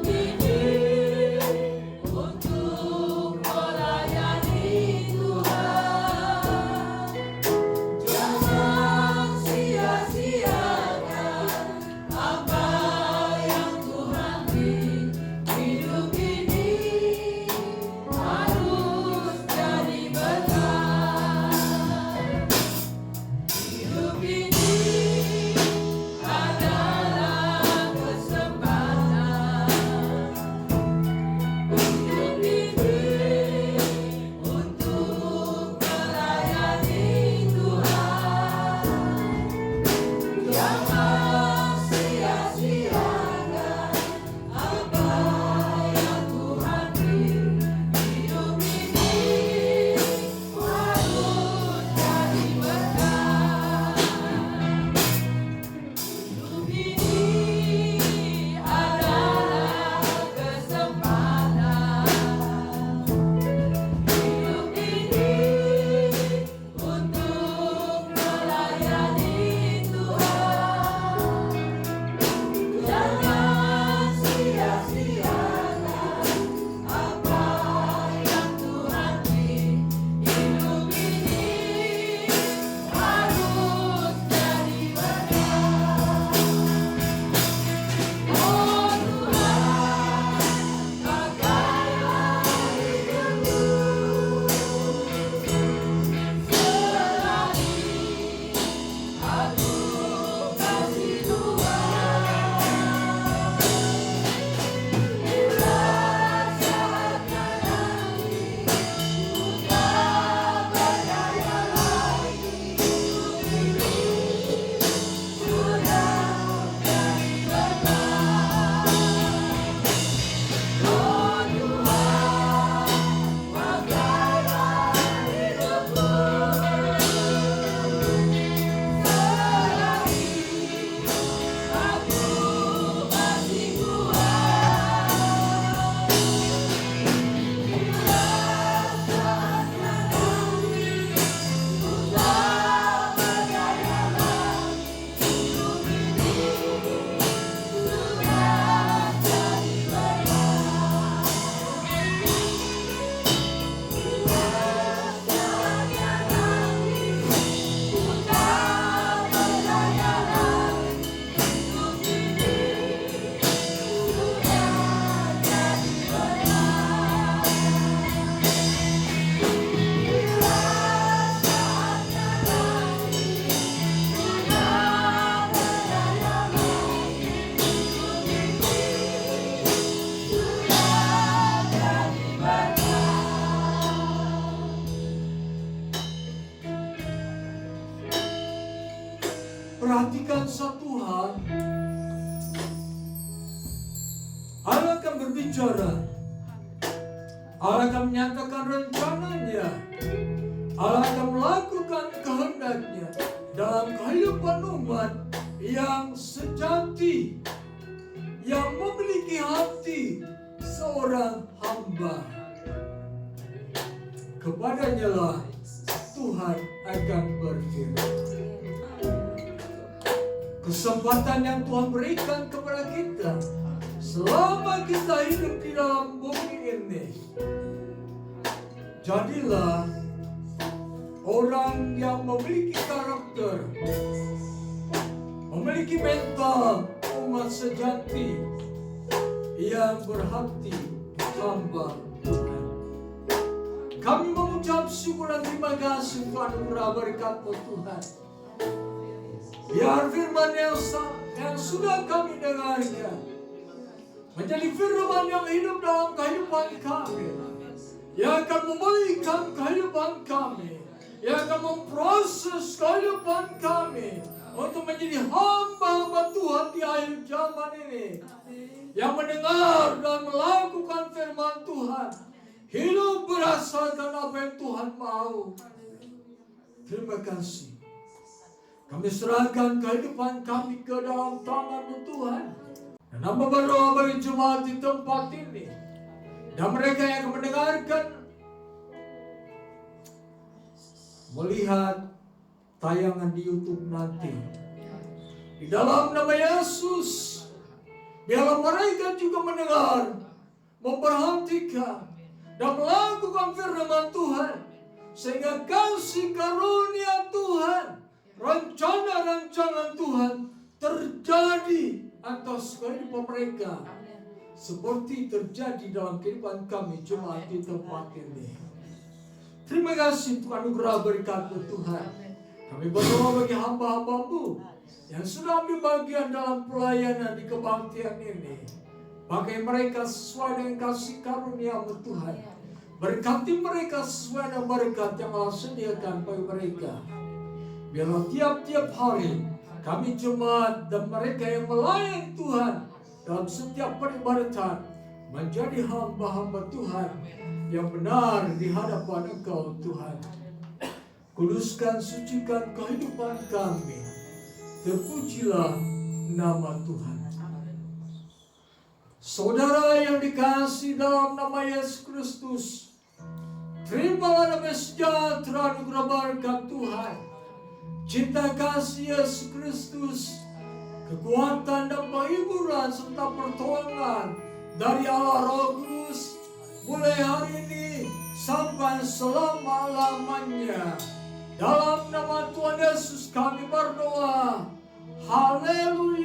perhatikan satu hal. Allah akan berbicara. Allah akan menyatakan rencananya. Allah akan melakukan kehendaknya dalam kehidupan umat yang sejati, yang memiliki hati seorang hamba. Kepadanya lah Tuhan akan berfirman. Kesempatan yang Tuhan berikan kepada kita selama kita hidup di dalam bumi ini, jadilah orang yang memiliki karakter, memiliki mental umat sejati yang berhati hamba Tuhan. Kami mengucap syukur dan terima kasih Tuhan anugerah berkat-Mu Tuhan. Biar firman yang sudah kami dengarkan menjadi firman yang hidup dalam kehidupan kami, yang akan memulihkan kehidupan kami, yang akan memproses kehidupan kami untuk menjadi hamba-hamba Tuhan di akhir zaman ini, yang mendengar dan melakukan firman Tuhan, hidup berdasarkan apa yang Tuhan mau. Terima kasih. Kami serahkan kehidupan kami ke dalam tangan-Mu Tuhan. Dan hamba berdoa bagi jemaat di tempat ini, dan mereka yang akan mendengarkan, melihat tayangan di YouTube nanti. Di dalam nama Yesus, biarlah mereka juga mendengar, memperhatikan, dan melakukan firman Tuhan, sehingga kasih karunia Tuhan, rencana-rancangan Tuhan terjadi atas kehidupan mereka, seperti terjadi dalam kehidupan kami jemaat di tempat ini. Terima kasih Tuhan anugerah berkat-Mu Tuhan. Kami berdoa bagi hamba-hamba-Mu yang sudah ambil bagian dalam pelayanan di kebaktian ini. Pakai mereka sesuai dengan kasih karunia-Mu Tuhan. Berkati mereka sesuai dengan berkat yang Allah sediakan bagi mereka. Biarlah tiap-tiap hari kami jemaat dan mereka yang melayani Tuhan dalam setiap peribadatan menjadi hamba-hamba Tuhan yang benar di hadapan Engkau Tuhan. Kuduskan, sucikan kehidupan kami. Terpujilah nama Tuhan. Saudara yang dikasihi dalam nama Yesus Kristus, terimalah damai sejahtera anugerah berkat Tuhan, cinta kasih Yesus Kristus, kekuatan dan penghiburan serta pertolongan dari Allah Roh Kudus mulai hari ini sampai selama-lamanya. Dalam nama Tuhan Yesus kami berdoa. Haleluya.